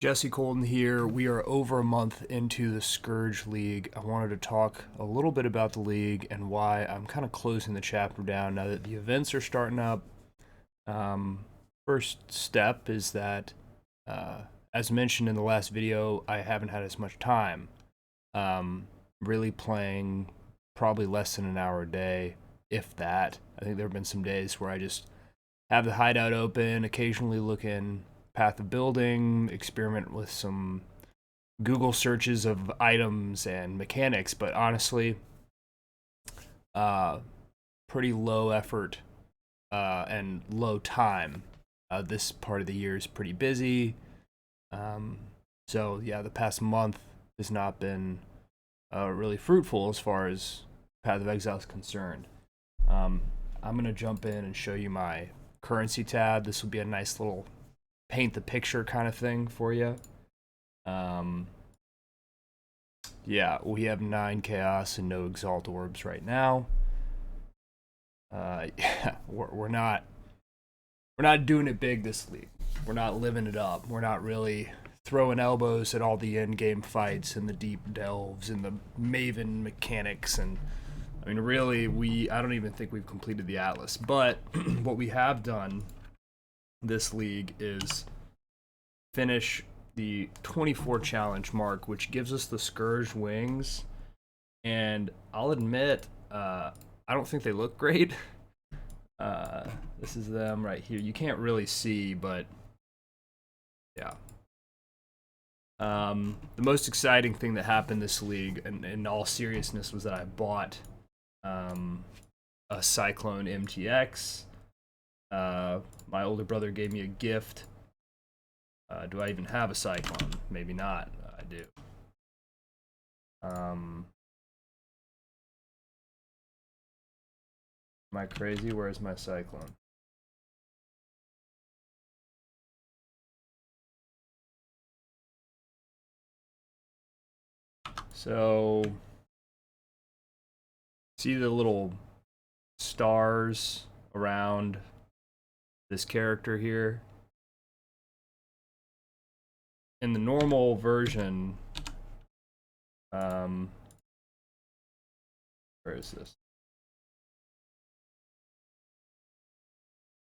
Jesse Colton here. We are over a month into the Scourge League. I wanted to talk a little bit about the league and why I'm kind of closing the chapter down now that the events are starting up. First step is that, as mentioned in the last video, I haven't had as much time. Really playing probably less than an hour a day, if that. I think there have been some days where I just have the hideout open, occasionally look in path of building, experiment with some Google searches of items and mechanics, but honestly, pretty low effort and low time. This part of the year is pretty busy. So yeah, the past month has not been really fruitful as far as Path of Exile is concerned. I'm going to jump in and show you my currency tab. This will be a nice little paint the picture kind of thing for you. Yeah, we have 9 chaos and no exalt orbs right now. Yeah, we're not doing it big this league. We're not living it up. We're not really throwing elbows at all the endgame fights and the deep delves and the maven mechanics. And I mean, really, I don't even think we've completed the Atlas. But what we have done this league is finish the 24 challenge mark, which gives us the Scourge Wings. And I'll admit, I don't think they look great. This is them right here. You can't really see, but yeah. The most exciting thing that happened this league, and in all seriousness, was that I bought a Cyclone MTX. My older brother gave me a gift. Do I even have a Cyclone? Maybe not. I do. Am I crazy? Where's my Cyclone? So, see the little stars around this character here? In the normal version, where is this?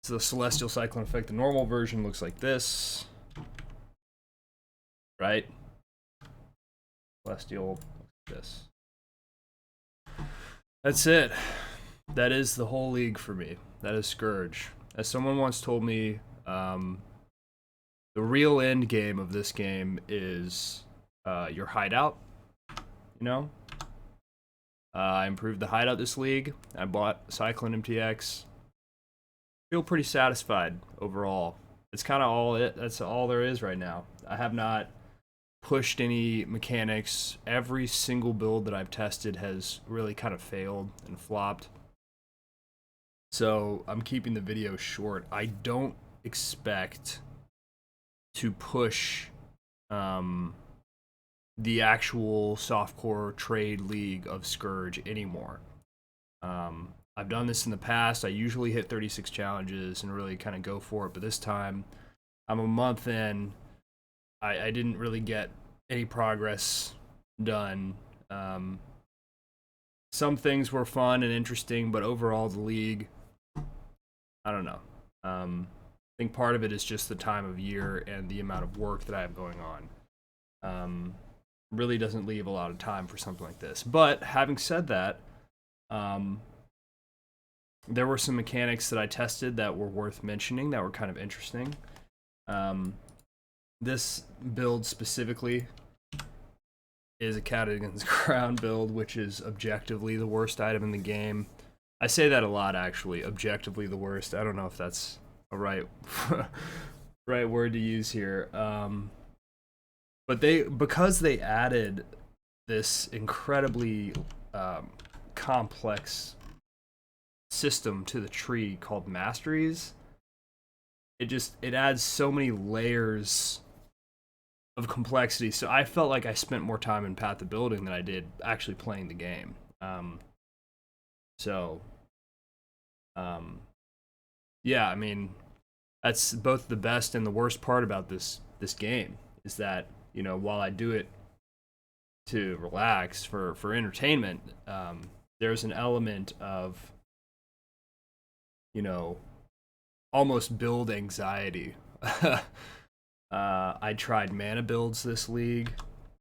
It's the Celestial Cyclone effect. The normal version looks like this, right? Celestial, this. That's it. That is the whole league for me. That is Scourge. As someone once told me, the real end game of this game is your hideout. You know, I improved the hideout this league. I bought Cyclone MTX. Feel pretty satisfied overall. It's kind of all it. That's all there is right now. I have not pushed any mechanics. Every single build that I've tested has really kind of failed and flopped. So I'm keeping the video short. I don't expect to push the actual softcore trade league of Scourge anymore. I've done this in the past. I usually hit 36 challenges and really kind of go for it, but this time I'm a month in. I didn't really get any progress done. Some things were fun and interesting, but overall the league, I don't know. I think part of it is just the time of year and the amount of work that I have going on. Really doesn't leave a lot of time for something like this. But having said that, there were some mechanics that I tested that were worth mentioning, that were kind of interesting. This build specifically is a Cadigan's Crown build, which is objectively the worst item in the game. I say that a lot, actually. Objectively the worst. I don't know if that's a right word to use here. But because they added this incredibly complex system to the tree called masteries, it adds so many layers of complexity. So I felt like I spent more time in Path of Building than I did actually playing the game. Yeah, I mean, that's both the best and the worst part about this game, is that, you know, while I do it to relax for entertainment, there's an element of, you know, almost build anxiety. I tried mana builds this league.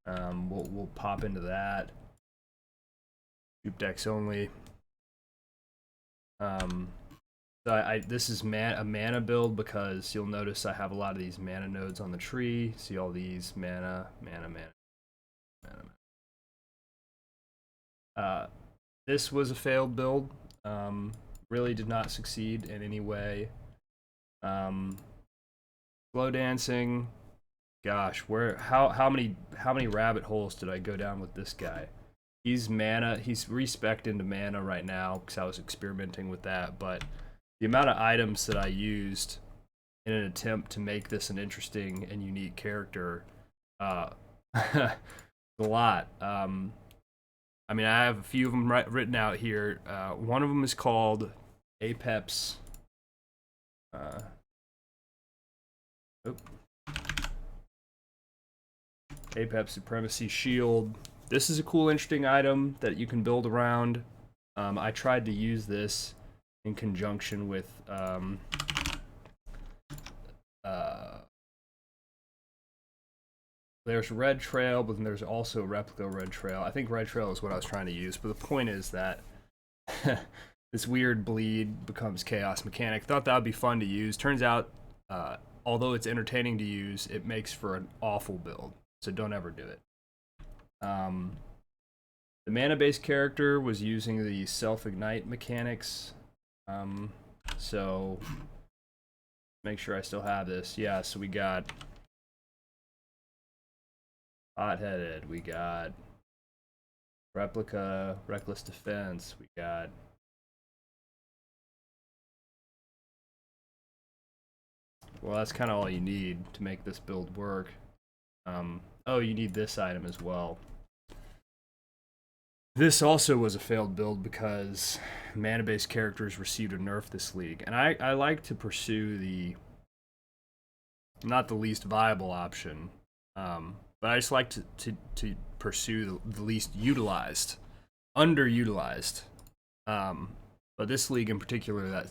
We'll pop into that. Group decks only. So this is a mana build because you'll notice I have a lot of these mana nodes on the tree. See all these mana. This was a failed build. Really did not succeed in any way. Slow dancing. Gosh, how many rabbit holes did I go down with this guy? He's respec'd into mana right now because I was experimenting with that, but the amount of items that I used in an attempt to make this an interesting and unique character, a lot. I mean, I have a few of them written out here. One of them is called Apex. Apex Supremacy Shield. This is a cool, interesting item that you can build around. I tried to use this in conjunction with there's Red Trail, but then there's also Replica Red Trail. I think Red Trail is what I was trying to use, but the point is that this weird bleed becomes chaos mechanic. Thought that would be fun to use. Turns out, although it's entertaining to use, it makes for an awful build, so don't ever do it. The mana-based character was using the self-ignite mechanics, so make sure I still have this. Yeah, so we got Hot-Headed, we got Replica, Reckless Defense, we got well, that's kind of all you need to make this build work. Oh, you need this item as well. This also was a failed build because mana-based characters received a nerf this league, and I like to pursue the not the least viable option, but I just like to pursue the least utilized, underutilized. But this league in particular,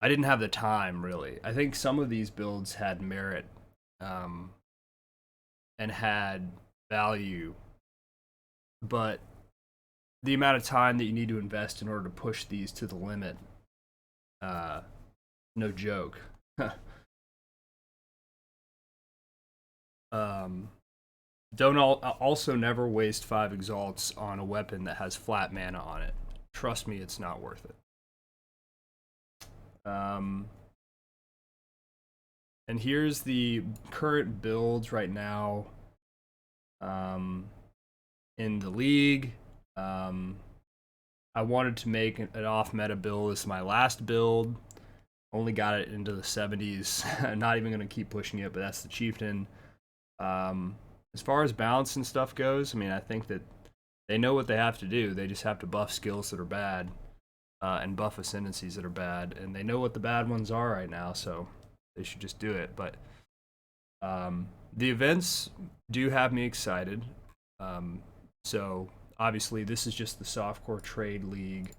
I didn't have the time really. I think some of these builds had merit, and had value, but the amount of time that you need to invest in order to push these to the limit, no joke. Don't also never waste 5 exalts on a weapon that has flat mana on it. Trust me, it's not worth it. And here's the current builds right now in the league. I wanted to make an off-meta build. This is my last build. Only got it into the 70s. I'm not even going to keep pushing it, but that's the Chieftain. As far as balance and stuff goes, I mean, I think that they know what they have to do. They just have to buff skills that are bad and buff ascendancies that are bad. And they know what the bad ones are right now, so they should just do it. But the events do have me excited. So obviously this is just the softcore trade league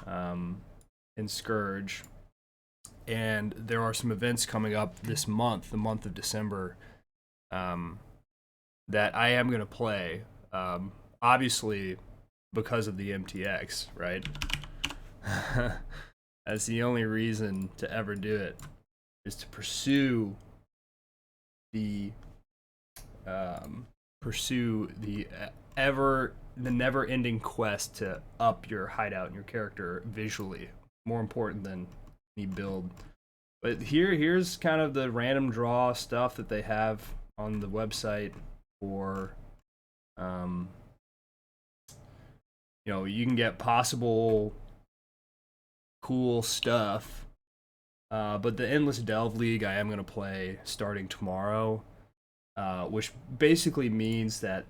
in Scourge. And there are some events coming up this month, the month of December, that I am going to play. Obviously because of the MTX, right? That's the only reason to ever do it, is to pursue the never-ending quest to up your hideout and your character visually. More important than any build. But here's kind of the random draw stuff that they have on the website for, you know, you can get possible cool stuff. But the Endless Delve League I am going to play starting tomorrow, which basically means that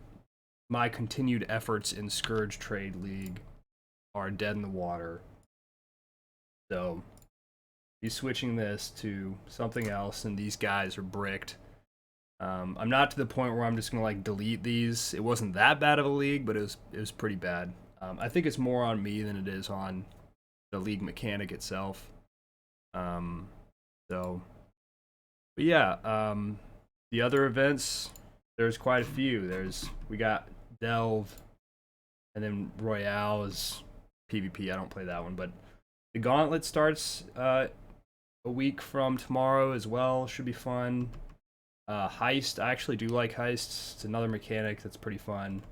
my continued efforts in Scourge Trade League are dead in the water. So, be switching this to something else, and these guys are bricked. I'm not to the point where I'm just gonna like delete these. It wasn't that bad of a league, but it was pretty bad. I think it's more on me than it is on the league mechanic itself. So, but yeah, the other events, there's quite a few. We got Delve, and then Royale is PvP. I don't play that one, but the Gauntlet starts a week from tomorrow as well. Should be fun. Heist, I actually do like heists. It's another mechanic that's pretty fun.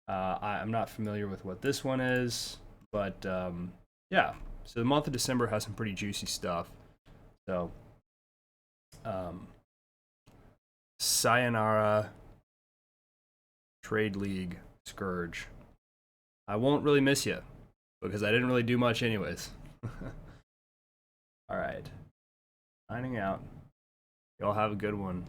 I'm not familiar with what this one is, but yeah. So the month of December has some pretty juicy stuff. So, Sayonara, Trade League, Scourge. I won't really miss you because I didn't really do much anyways. All right. Signing out. Y'all have a good one.